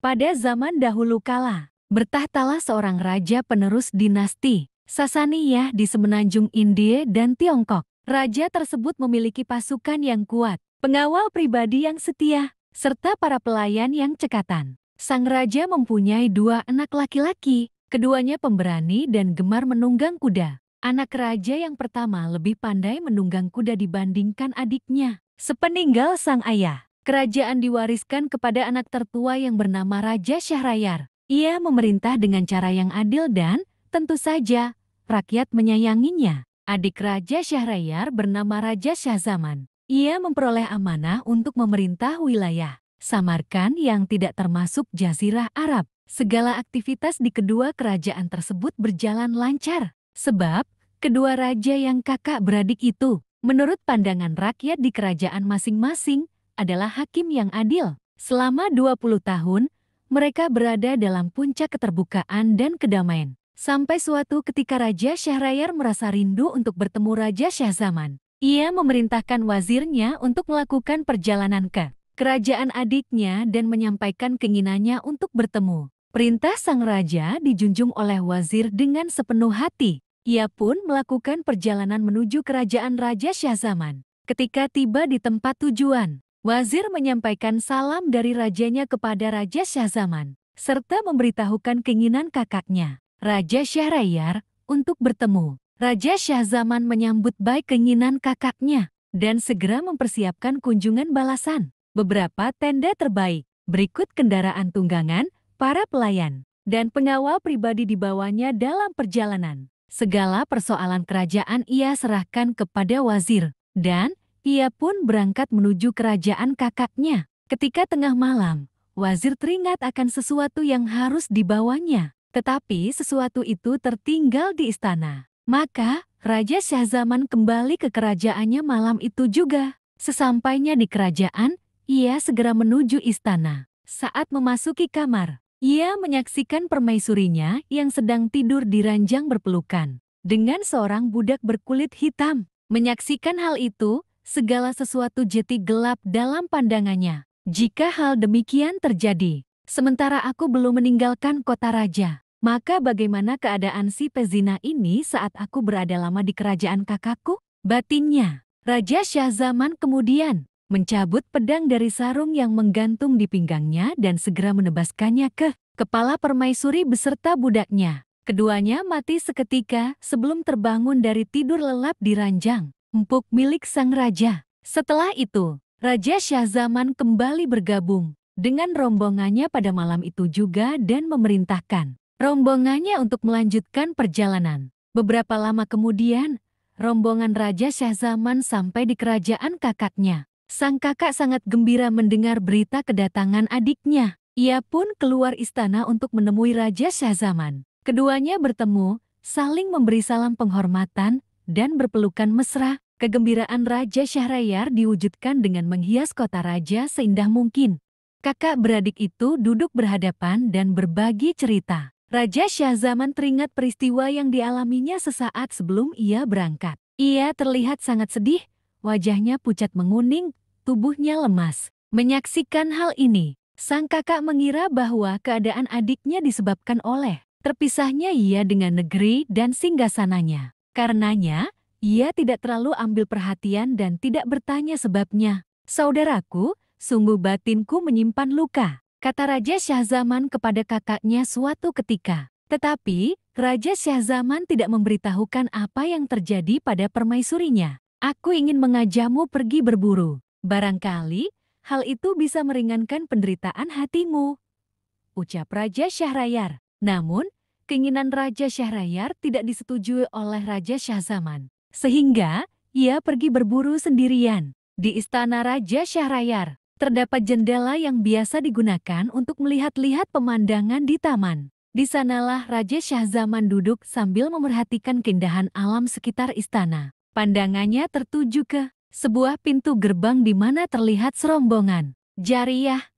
Pada zaman dahulu kala, bertahtalah seorang raja penerus dinasti Sasaniyah di semenanjung India dan Tiongkok. Raja tersebut memiliki pasukan yang kuat, pengawal pribadi yang setia, serta para pelayan yang cekatan. Sang raja mempunyai dua anak laki-laki, keduanya pemberani dan gemar menunggang kuda. Anak raja yang pertama lebih pandai menunggang kuda dibandingkan adiknya. Sepeninggal sang ayah, kerajaan diwariskan kepada anak tertua yang bernama Raja Syahrayar. Ia memerintah dengan cara yang adil dan, tentu saja, rakyat menyayanginya. Adik Raja Syahrayar bernama Raja Syahzaman. Ia memperoleh amanah untuk memerintah wilayah Samarkand yang tidak termasuk Jazirah Arab. Segala aktivitas di kedua kerajaan tersebut berjalan lancar, sebab kedua raja yang kakak beradik itu, menurut pandangan rakyat di kerajaan masing-masing, adalah hakim yang adil. Selama 20 tahun, mereka berada dalam puncak keterbukaan dan kedamaian. Sampai suatu ketika Raja Syahrayar merasa rindu untuk bertemu Raja Syahzaman. Ia memerintahkan wazirnya untuk melakukan perjalanan ke kerajaan adiknya dan menyampaikan keinginannya untuk bertemu. Perintah sang raja dijunjung oleh wazir dengan sepenuh hati. Ia pun melakukan perjalanan menuju kerajaan Raja Syahzaman. Ketika tiba di tempat tujuan, wazir menyampaikan salam dari rajanya kepada Raja Syahzaman, serta memberitahukan keinginan kakaknya, Raja Syahrayar, untuk bertemu. Raja Syahzaman menyambut baik keinginan kakaknya dan segera mempersiapkan kunjungan balasan. Beberapa tenda terbaik, berikut kendaraan tunggangan, para pelayan, dan pengawal pribadi dibawanya dalam perjalanan. Segala persoalan kerajaan ia serahkan kepada wazir, dan ia pun berangkat menuju kerajaan kakaknya. Ketika tengah malam, wazir teringat akan sesuatu yang harus dibawanya. Tetapi sesuatu itu tertinggal di istana. Maka, Raja Syahzaman kembali ke kerajaannya malam itu juga. Sesampainya di kerajaan, ia segera menuju istana. Saat memasuki kamar, ia menyaksikan permaisurinya yang sedang tidur di ranjang berpelukan dengan seorang budak berkulit hitam. Menyaksikan hal itu, segala sesuatu jadi gelap dalam pandangannya. Jika hal demikian terjadi, sementara aku belum meninggalkan kota raja, maka bagaimana keadaan si pezina ini saat aku berada lama di kerajaan kakakku? Batinnya. Raja Syahzaman kemudian mencabut pedang dari sarung yang menggantung di pinggangnya dan segera menebaskannya ke kepala permaisuri beserta budaknya. Keduanya mati seketika sebelum terbangun dari tidur lelap di ranjang empuk milik sang raja. Setelah itu, Raja Syahzaman kembali bergabung dengan rombongannya pada malam itu juga dan memerintahkan rombongannya untuk melanjutkan perjalanan. Beberapa lama kemudian, rombongan Raja Syahzaman sampai di kerajaan kakaknya. Sang kakak sangat gembira mendengar berita kedatangan adiknya. Ia pun keluar istana untuk menemui Raja Syahzaman. Keduanya bertemu, saling memberi salam penghormatan, dan berpelukan mesra. Kegembiraan Raja Syahrayar diwujudkan dengan menghias kota raja seindah mungkin. Kakak beradik itu duduk berhadapan dan berbagi cerita. Raja Syahzaman teringat peristiwa yang dialaminya sesaat sebelum ia berangkat. Ia terlihat sangat sedih, wajahnya pucat menguning, tubuhnya lemas. Menyaksikan hal ini, sang kakak mengira bahwa keadaan adiknya disebabkan oleh terpisahnya ia dengan negeri dan singgasananya. Karenanya, ia tidak terlalu ambil perhatian dan tidak bertanya sebabnya. Saudaraku, sungguh batinku menyimpan luka, kata Raja Syahzaman kepada kakaknya suatu ketika. Tetapi, Raja Syahzaman tidak memberitahukan apa yang terjadi pada permaisurinya. Aku ingin mengajakmu pergi berburu. Barangkali, hal itu bisa meringankan penderitaan hatimu, ucap Raja Syahrayar. Namun, keinginan Raja Syahrayar tidak disetujui oleh Raja Syahzaman. Sehingga, ia pergi berburu sendirian. Di istana Raja Syahrayar, terdapat jendela yang biasa digunakan untuk melihat-lihat pemandangan di taman. Di sanalah Raja Syahzaman duduk sambil memerhatikan keindahan alam sekitar istana. Pandangannya tertuju ke sebuah pintu gerbang di mana terlihat serombongan jariyah.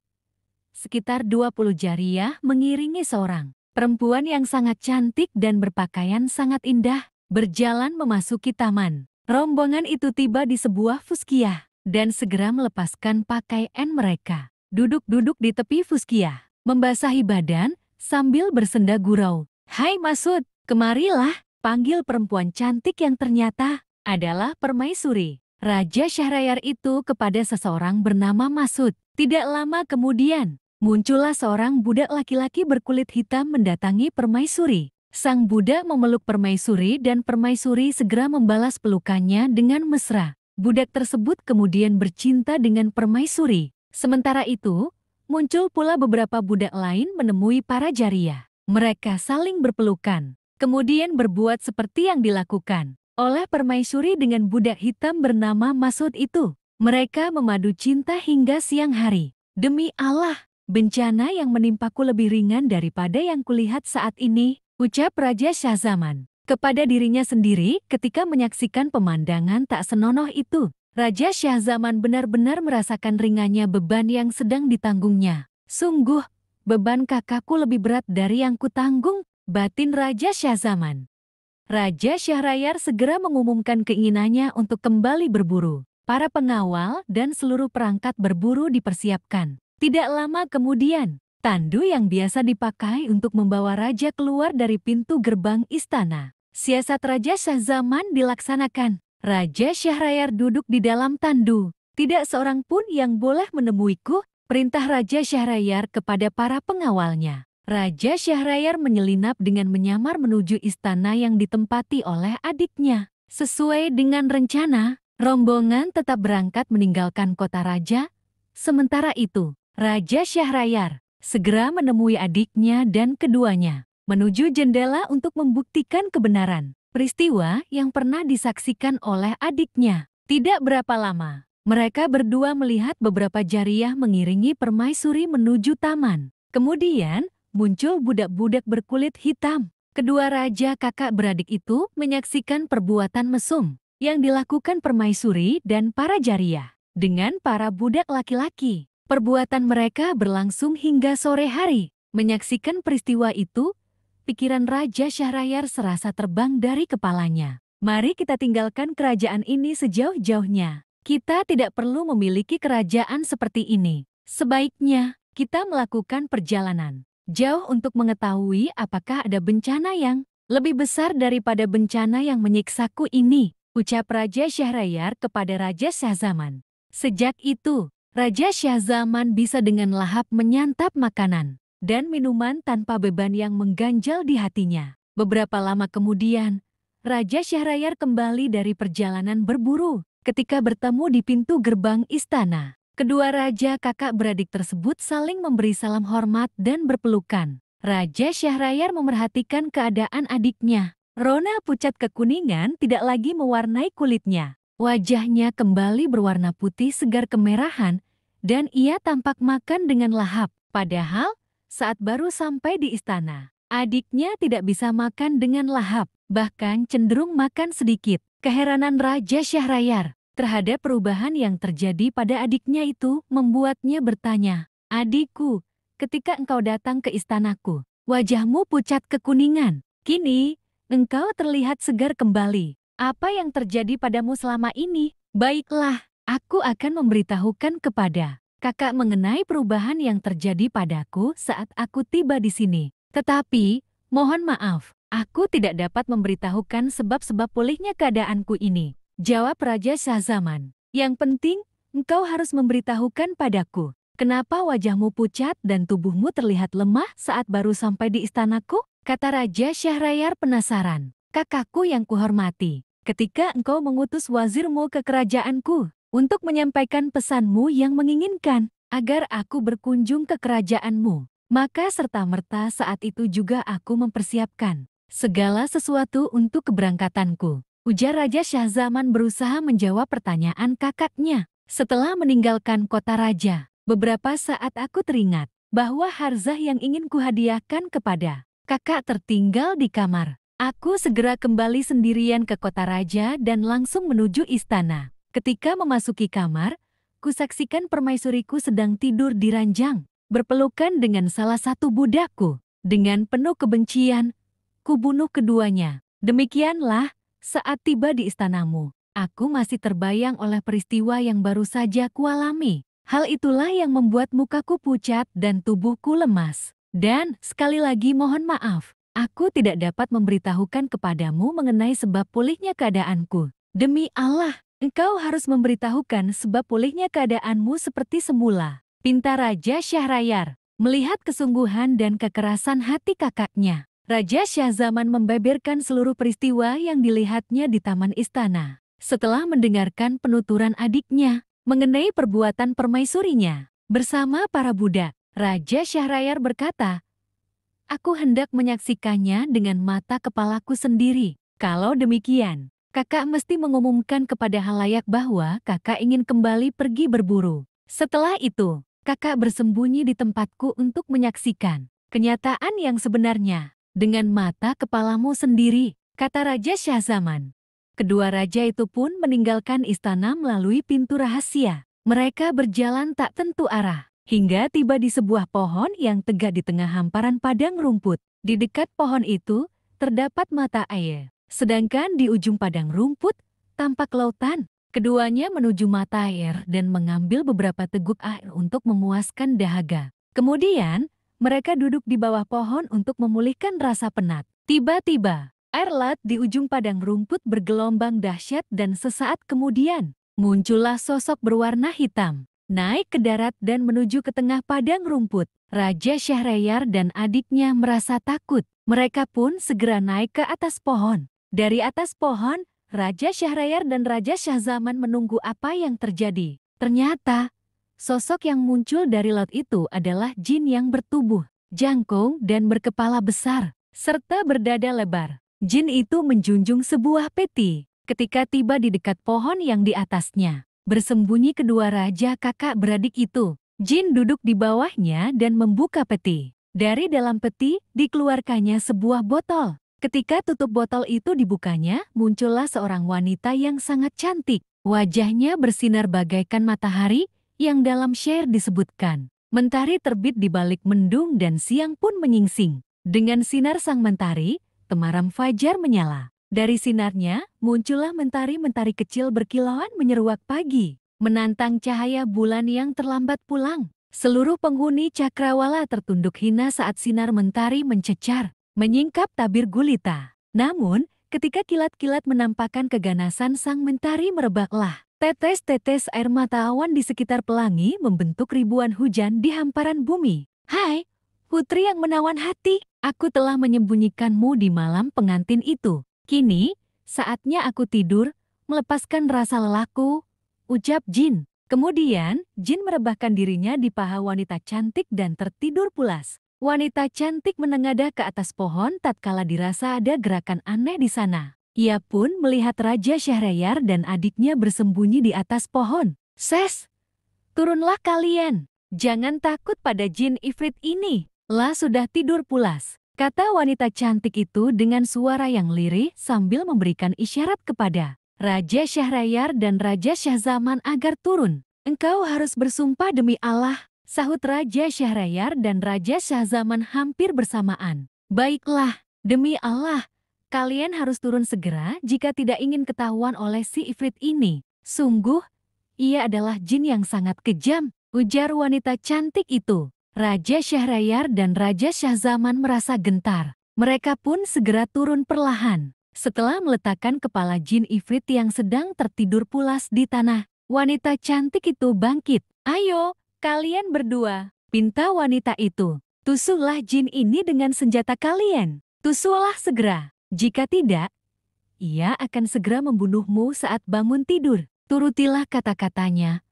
Sekitar 20 jariyah mengiringi seorang perempuan yang sangat cantik dan berpakaian sangat indah, berjalan memasuki taman. Rombongan itu tiba di sebuah fuskiyah dan segera melepaskan pakaian mereka. Duduk-duduk di tepi fuskiyah. membasahi badan sambil bersenda gurau. "Hai Masud, kemarilah," panggil perempuan cantik yang ternyata adalah permaisuri Raja Syahrayar itu kepada seseorang bernama Masud. Tidak lama kemudian, muncullah seorang budak laki-laki berkulit hitam mendatangi permaisuri. Sang budak memeluk permaisuri dan permaisuri segera membalas pelukannya dengan mesra. Budak tersebut kemudian bercinta dengan permaisuri. Sementara itu, muncul pula beberapa budak lain menemui para jariah. Mereka saling berpelukan, kemudian berbuat seperti yang dilakukan oleh permaisuri dengan budak hitam bernama Masud itu. Mereka memadu cinta hingga siang hari. "Demi Allah, bencana yang menimpaku lebih ringan daripada yang kulihat saat ini," ucap Raja Syahzaman kepada dirinya sendiri ketika menyaksikan pemandangan tak senonoh itu. Raja Syahzaman benar-benar merasakan ringannya beban yang sedang ditanggungnya. "Sungguh, beban kakakku lebih berat dari yang kutanggung," batin Raja Syahzaman. Raja Syahrayar segera mengumumkan keinginannya untuk kembali berburu. Para pengawal dan seluruh perangkat berburu dipersiapkan. Tidak lama kemudian, tandu yang biasa dipakai untuk membawa raja keluar dari pintu gerbang istana. Siasat Raja Syahzaman dilaksanakan. Raja Syahrayar duduk di dalam tandu. "Tidak seorang pun yang boleh menemuiku," perintah Raja Syahrayar kepada para pengawalnya. Raja Syahrayar menyelinap dengan menyamar menuju istana yang ditempati oleh adiknya. Sesuai dengan rencana, rombongan tetap berangkat meninggalkan kota raja. Sementara itu, Raja Syahrayar segera menemui adiknya dan keduanya menuju jendela untuk membuktikan kebenaran peristiwa yang pernah disaksikan oleh adiknya. Tidak berapa lama, mereka berdua melihat beberapa jariah mengiringi permaisuri menuju taman. Kemudian, muncul budak-budak berkulit hitam. Kedua raja kakak beradik itu menyaksikan perbuatan mesum yang dilakukan permaisuri dan para jariah dengan para budak laki-laki. Perbuatan mereka berlangsung hingga sore hari. Menyaksikan peristiwa itu, pikiran Raja Syahrayar serasa terbang dari kepalanya. "Mari kita tinggalkan kerajaan ini sejauh-jauhnya. Kita tidak perlu memiliki kerajaan seperti ini. Sebaiknya kita melakukan perjalanan jauh untuk mengetahui apakah ada bencana yang lebih besar daripada bencana yang menyiksaku ini," ucap Raja Syahrayar kepada Raja Syahzaman. Sejak itu, Raja Syahzaman bisa dengan lahap menyantap makanan dan minuman tanpa beban yang mengganjal di hatinya. Beberapa lama kemudian, Raja Syahrayar kembali dari perjalanan berburu. Ketika bertemu di pintu gerbang istana, kedua raja kakak beradik tersebut saling memberi salam hormat dan berpelukan. Raja Syahrayar memerhatikan keadaan adiknya. Rona pucat kekuningan tidak lagi mewarnai kulitnya. Wajahnya kembali berwarna putih segar kemerahan dan ia tampak makan dengan lahap. Padahal, saat baru sampai di istana, adiknya tidak bisa makan dengan lahap, bahkan cenderung makan sedikit. Keheranan Raja Syahrayar terhadap perubahan yang terjadi pada adiknya itu membuatnya bertanya, "Adikku, ketika engkau datang ke istanaku, wajahmu pucat kekuningan. Kini, engkau terlihat segar kembali. Apa yang terjadi padamu selama ini?" "Baiklah, aku akan memberitahukan kepada kakak mengenai perubahan yang terjadi padaku saat aku tiba di sini. Tetapi, mohon maaf, aku tidak dapat memberitahukan sebab-sebab pulihnya keadaanku ini," jawab Raja Syahzaman. "Yang penting, engkau harus memberitahukan padaku, kenapa wajahmu pucat dan tubuhmu terlihat lemah saat baru sampai di istanaku?" kata Raja Syahrayar penasaran. "Kakakku yang kuhormati, ketika engkau mengutus wazirmu ke kerajaanku untuk menyampaikan pesanmu yang menginginkan agar aku berkunjung ke kerajaanmu, maka serta-merta saat itu juga aku mempersiapkan segala sesuatu untuk keberangkatanku," ujar Raja Syahzaman berusaha menjawab pertanyaan kakaknya. "Setelah meninggalkan kota raja, beberapa saat aku teringat bahwa harzah yang ingin kuhadiahkan kepada kakak tertinggal di kamar. Aku segera kembali sendirian ke kota raja dan langsung menuju istana. Ketika memasuki kamar, kusaksikan permaisuriku sedang tidur di ranjang, berpelukan dengan salah satu budakku. Dengan penuh kebencian, kubunuh keduanya. Demikianlah, saat tiba di istanamu, aku masih terbayang oleh peristiwa yang baru saja kualami. Hal itulah yang membuat mukaku pucat dan tubuhku lemas. Dan, sekali lagi mohon maaf, aku tidak dapat memberitahukan kepadamu mengenai sebab pulihnya keadaanku. Demi Allah, engkau harus memberitahukan sebab pulihnya keadaanmu seperti semula. Pinta Raja Syahrayar. Melihat kesungguhan dan kekerasan hati kakaknya, Raja Syahzaman membeberkan seluruh peristiwa yang dilihatnya di taman istana. Setelah mendengarkan penuturan adiknya mengenai perbuatan permaisurinya bersama para budak, Raja Syahrayar berkata, "Aku hendak menyaksikannya dengan mata kepalaku sendiri. Kalau demikian, kakak mesti mengumumkan kepada halayak bahwa kakak ingin kembali pergi berburu. Setelah itu, kakak bersembunyi di tempatku untuk menyaksikan kenyataan yang sebenarnya dengan mata kepalamu sendiri," kata Raja Syahzaman. Kedua raja itu pun meninggalkan istana melalui pintu rahasia. Mereka berjalan tak tentu arah, hingga tiba di sebuah pohon yang tegak di tengah hamparan padang rumput. Di dekat pohon itu, terdapat mata air. Sedangkan di ujung padang rumput, tampak lautan. Keduanya menuju mata air dan mengambil beberapa teguk air untuk memuaskan dahaga. Kemudian, mereka duduk di bawah pohon untuk memulihkan rasa penat. Tiba-tiba, air laut di ujung padang rumput bergelombang dahsyat dan sesaat kemudian, muncullah sosok berwarna hitam, naik ke darat dan menuju ke tengah padang rumput. Raja Syahrayar dan adiknya merasa takut. Mereka pun segera naik ke atas pohon. Dari atas pohon, Raja Syahrayar dan Raja Syahzaman menunggu apa yang terjadi. Ternyata, sosok yang muncul dari laut itu adalah jin yang bertubuh jangkung dan berkepala besar, serta berdada lebar. Jin itu menjunjung sebuah peti. Ketika tiba di dekat pohon yang di atasnya, bersembunyi kedua raja kakak beradik itu. Jin duduk di bawahnya dan membuka peti. Dari dalam peti, dikeluarkannya sebuah botol. Ketika tutup botol itu dibukanya, muncullah seorang wanita yang sangat cantik. Wajahnya bersinar bagaikan matahari, yang dalam syair disebutkan, "Mentari terbit di balik mendung dan siang pun menyingsing. Dengan sinar sang mentari, temaram fajar menyala. Dari sinarnya, muncullah mentari-mentari kecil berkilauan menyeruak pagi, menantang cahaya bulan yang terlambat pulang. Seluruh penghuni cakrawala tertunduk hina saat sinar mentari mencecar, menyingkap tabir gulita. Namun, ketika kilat-kilat menampakkan keganasan sang mentari merebaklah. Tetes-tetes air mata awan di sekitar pelangi membentuk ribuan hujan di hamparan bumi. Hai, putri yang menawan hati, aku telah menyembunyikanmu di malam pengantin itu. Kini, saatnya aku tidur, melepaskan rasa lelahku, ucap Jin. Kemudian, Jin merebahkan dirinya di paha wanita cantik dan tertidur pulas. Wanita cantik menengadah ke atas pohon tatkala dirasa ada gerakan aneh di sana. Ia pun melihat Raja Syahrayar dan adiknya bersembunyi di atas pohon. "Ses, turunlah kalian. Jangan takut pada jin ifrit ini. Lah sudah tidur pulas," kata wanita cantik itu dengan suara yang lirih sambil memberikan isyarat kepada Raja Syahrayar dan Raja Syahzaman agar turun. "Engkau harus bersumpah demi Allah," sahut Raja Syahrayar dan Raja Syahzaman hampir bersamaan. "Baiklah, demi Allah, kalian harus turun segera jika tidak ingin ketahuan oleh si ifrit ini. Sungguh, ia adalah jin yang sangat kejam," ujar wanita cantik itu. Raja Syahrayar dan Raja Syahzaman merasa gentar. Mereka pun segera turun perlahan. Setelah meletakkan kepala jin ifrit yang sedang tertidur pulas di tanah, wanita cantik itu bangkit. "Ayo, kalian berdua," pinta wanita itu. "Tusuklah jin ini dengan senjata kalian. Tusuklah segera. Jika tidak, ia akan segera membunuhmu saat bangun tidur." "Turutilah kata-katanya,"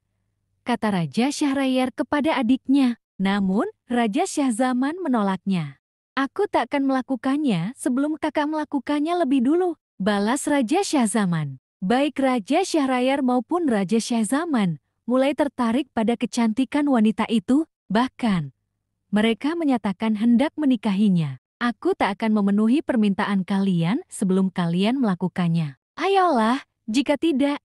kata Raja Syahrayar kepada adiknya. Namun, Raja Syahzaman menolaknya. "Aku tak akan melakukannya sebelum kakak melakukannya lebih dulu," balas Raja Syahzaman. Baik Raja Syahrayar maupun Raja Syahzaman mulai tertarik pada kecantikan wanita itu, bahkan mereka menyatakan hendak menikahinya. "Aku tak akan memenuhi permintaan kalian sebelum kalian melakukannya. Ayolah, jika tidak,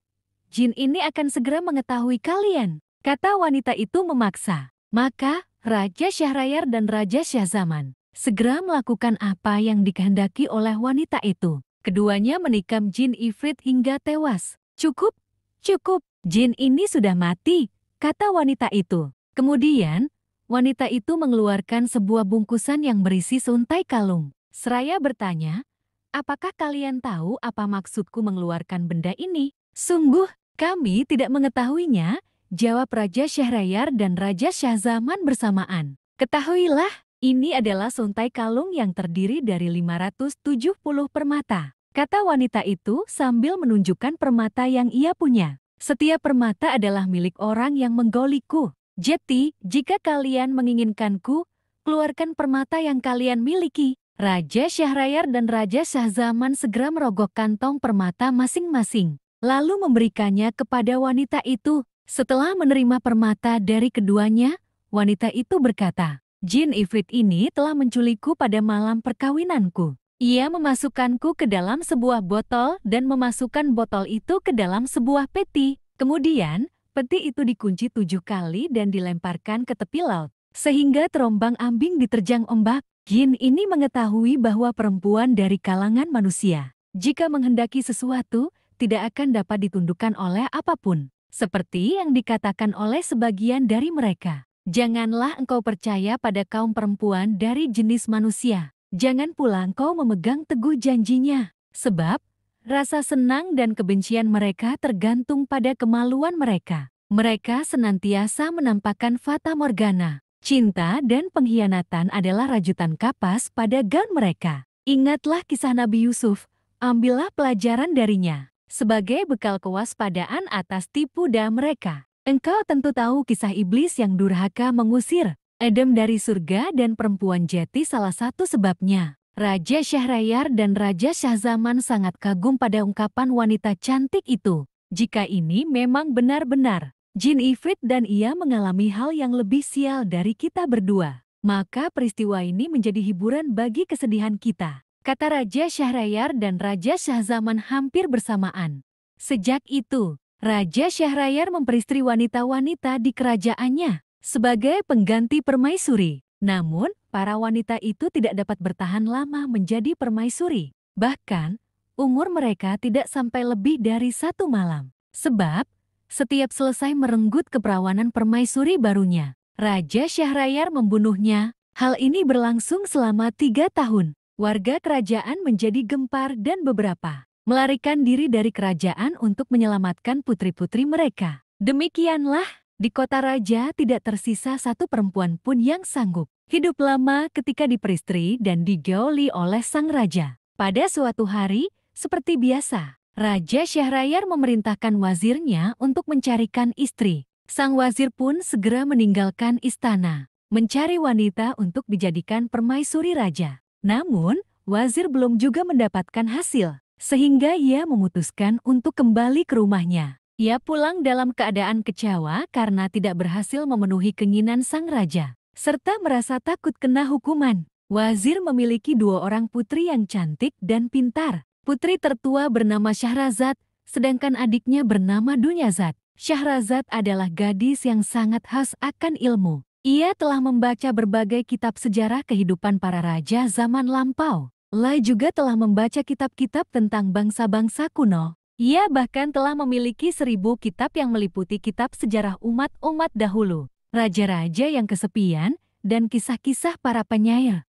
jin ini akan segera mengetahui kalian," kata wanita itu memaksa. Maka, Raja Syahrayar dan Raja Syahzaman segera melakukan apa yang dikehendaki oleh wanita itu. Keduanya menikam jin ifrit hingga tewas. "Cukup, cukup, jin ini sudah mati," kata wanita itu. Kemudian, wanita itu mengeluarkan sebuah bungkusan yang berisi seuntai kalung. Seraya bertanya, apakah kalian tahu apa maksudku mengeluarkan benda ini? Sungguh, kami tidak mengetahuinya, jawab Raja Syahrayar dan Raja Syahzaman bersamaan. Ketahuilah, ini adalah seuntai kalung yang terdiri dari 570 permata, kata wanita itu sambil menunjukkan permata yang ia punya. Setiap permata adalah milik orang yang menggoliku. Jadi, jika kalian menginginkanku, keluarkan permata yang kalian miliki. Raja Syahrayar dan Raja Syahzaman segera merogoh kantong permata masing-masing, lalu memberikannya kepada wanita itu. Setelah menerima permata dari keduanya, wanita itu berkata, "Jin Ifrit ini telah menculikku pada malam perkawinanku. Ia memasukkanku ke dalam sebuah botol dan memasukkan botol itu ke dalam sebuah peti. Kemudian, peti itu dikunci 7 kali dan dilemparkan ke tepi laut, sehingga terombang-ambing diterjang ombak. Jin ini mengetahui bahwa perempuan dari kalangan manusia, jika menghendaki sesuatu, tidak akan dapat ditundukkan oleh apapun. Seperti yang dikatakan oleh sebagian dari mereka. Janganlah engkau percaya pada kaum perempuan dari jenis manusia. Jangan pula engkau memegang teguh janjinya, sebab rasa senang dan kebencian mereka tergantung pada kemaluan mereka. Mereka senantiasa menampakkan fata morgana. Cinta dan pengkhianatan adalah rajutan kapas pada gaun mereka. Ingatlah kisah Nabi Yusuf, ambillah pelajaran darinya, sebagai bekal kewaspadaan atas tipu daya mereka. Engkau tentu tahu kisah iblis yang durhaka mengusir Adam dari surga dan perempuan jati salah satu sebabnya. Raja Syahrayar dan Raja Syahzaman sangat kagum pada ungkapan wanita cantik itu. Jika ini memang benar-benar Jin Ifrit dan ia mengalami hal yang lebih sial dari kita berdua, maka peristiwa ini menjadi hiburan bagi kesedihan kita, kata Raja Syahrayar dan Raja Syahzaman hampir bersamaan. Sejak itu, Raja Syahrayar memperistri wanita-wanita di kerajaannya sebagai pengganti permaisuri. Namun, para wanita itu tidak dapat bertahan lama menjadi permaisuri. Bahkan, umur mereka tidak sampai lebih dari 1 malam. Sebab, setiap selesai merenggut keperawanan permaisuri barunya, Raja Syahrayar membunuhnya. Hal ini berlangsung selama 3 tahun. Warga kerajaan menjadi gempar dan beberapa melarikan diri dari kerajaan untuk menyelamatkan putri-putri mereka. Demikianlah, di kota raja tidak tersisa satu perempuan pun yang sanggup hidup lama ketika diperistri dan digauli oleh sang raja. Pada suatu hari, seperti biasa, Raja Syahrayar memerintahkan wazirnya untuk mencarikan istri. Sang wazir pun segera meninggalkan istana, mencari wanita untuk dijadikan permaisuri raja. Namun, wazir belum juga mendapatkan hasil, sehingga ia memutuskan untuk kembali ke rumahnya. Ia pulang dalam keadaan kecewa karena tidak berhasil memenuhi keinginan sang raja, serta merasa takut kena hukuman. Wazir memiliki 2 orang putri yang cantik dan pintar. Putri tertua bernama Syahrazad, sedangkan adiknya bernama Dunyazad. Syahrazad adalah gadis yang sangat khas akan ilmu. Ia telah membaca berbagai kitab sejarah kehidupan para raja zaman lampau. Ia juga telah membaca kitab-kitab tentang bangsa-bangsa kuno. Ia bahkan telah memiliki 1000 kitab yang meliputi kitab sejarah umat-umat dahulu, raja-raja yang kesepian, dan kisah-kisah para penyair.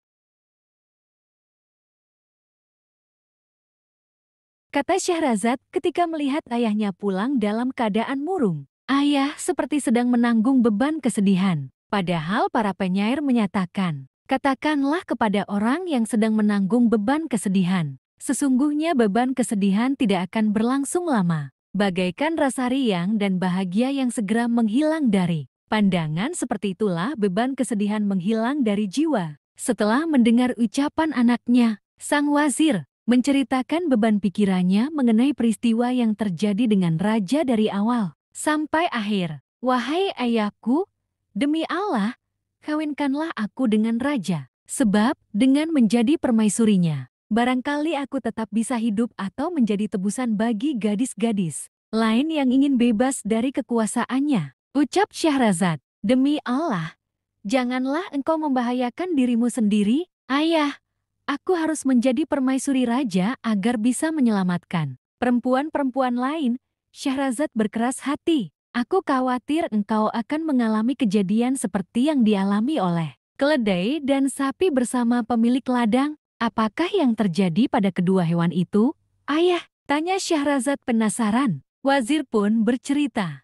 Kata Syahrazad ketika melihat ayahnya pulang dalam keadaan murung. Ayah seperti sedang menanggung beban kesedihan. Padahal para penyair menyatakan, katakanlah kepada orang yang sedang menanggung beban kesedihan. Sesungguhnya beban kesedihan tidak akan berlangsung lama, bagaikan rasa riang dan bahagia yang segera menghilang dari pandangan. Seperti itulah beban kesedihan menghilang dari jiwa. Setelah mendengar ucapan anaknya, sang wazir menceritakan beban pikirannya mengenai peristiwa yang terjadi dengan raja dari awal sampai akhir. Wahai ayahku, demi Allah, kawinkanlah aku dengan raja, sebab dengan menjadi permaisurinya, barangkali aku tetap bisa hidup atau menjadi tebusan bagi gadis-gadis lain yang ingin bebas dari kekuasaannya. Ucap Syahrazad, demi Allah, janganlah engkau membahayakan dirimu sendiri, ayah. Aku harus menjadi permaisuri raja agar bisa menyelamatkan perempuan-perempuan lain. Syahrazad berkeras hati. Aku khawatir engkau akan mengalami kejadian seperti yang dialami oleh keledai dan sapi bersama pemilik ladang. Apakah yang terjadi pada kedua hewan itu? Ayah, tanya Syahrazad penasaran. Wazir pun bercerita.